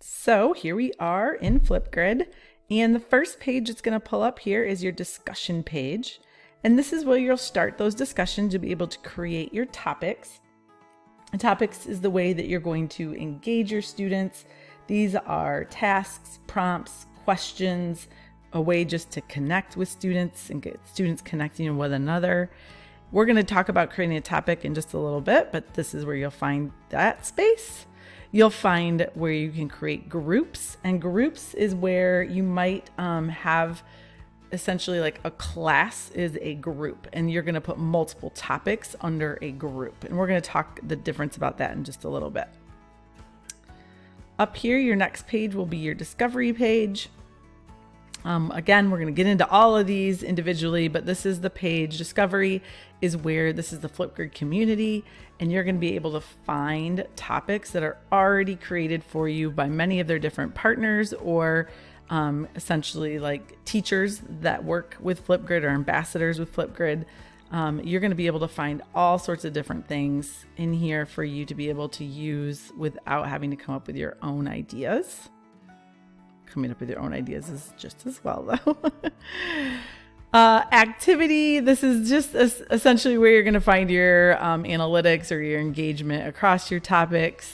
So here we are in Flipgrid, and the first page it's going to pull up here is your discussion page. And this is where you'll start those discussions. You'll be able to create your topics. And topics is the way that you're going to engage your students. These are tasks, prompts, questions, a way just to connect with students and get students connecting with one another. We're going to talk about creating a topic in just a little bit, but this is where you'll find that space. You'll find where you can create groups, and groups is where you might have essentially like a class is a group, and you're going to put multiple topics under a group. And we're going to talk the difference about that in just a little bit. Up here, your next page will be your discovery page. Again, we're going to get into all of these individually, but this is the page. Discovery is where this is the Flipgrid community, and you're going to be able to find topics that are already created for you by many of their different partners or essentially like teachers that work with Flipgrid or ambassadors with Flipgrid. You're going to be able to find all sorts of different things in here for you to be able to use without having to come up with your own ideas. Coming up with your own ideas is just as well, though. Activity. This is just essentially where you're going to find your analytics or your engagement across your topics.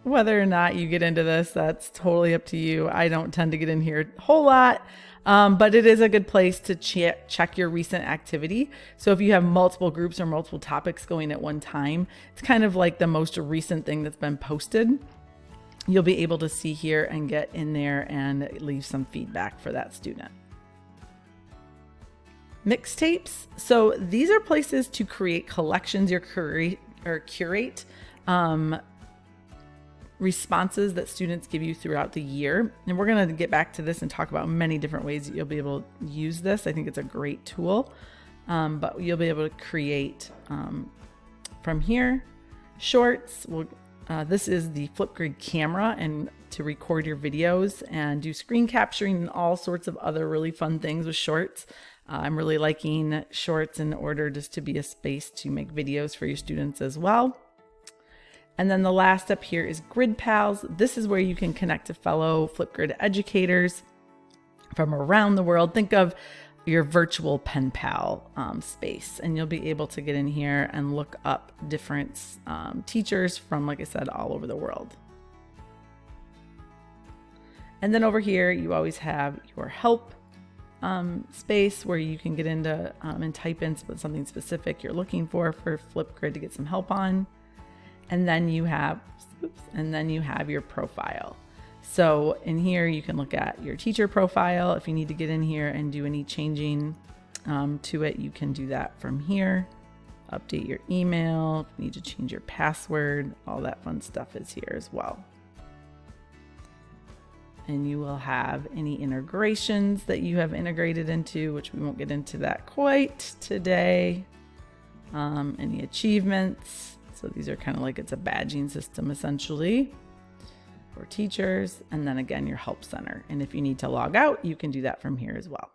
Whether or not you get into this, that's totally up to you. I don't tend to get in here a whole lot, but it is a good place to check your recent activity. So if you have multiple groups or multiple topics going at one time, it's kind of like the most recent thing that's been posted. You'll be able to see here and get in there and leave some feedback for that student. Mixtapes. So these are places to create collections or curate responses that students give you throughout the year. And we're going to get back to this and talk about many different ways that you'll be able to use this. I think it's a great tool, but you'll be able to create from here shorts. This is the Flipgrid camera, and to record your videos and do screen capturing and all sorts of other really fun things with shorts. I'm really liking shorts in order just to be a space to make videos for your students as well. And then the last up here is Grid Pals. This is where you can connect to fellow Flipgrid educators from around the world. Think of your virtual pen pal space, and you'll be able to get in here and look up different teachers from, like I said, all over the world. And then over here, you always have your help space where you can get into and type in something specific you're looking for Flipgrid to get some help on. And then you have, your profile. So in here, you can look at your teacher profile. If you need to get in here and do any changing to it, you can do that from here. Update your email, if you need to change your password, all that fun stuff is here as well. And you will have any integrations that you have integrated into, which we won't get into that quite today. Any achievements. So these are kind of like it's a badging system essentially for teachers. And then again, your help center. And if you need to log out, you can do that from here as well.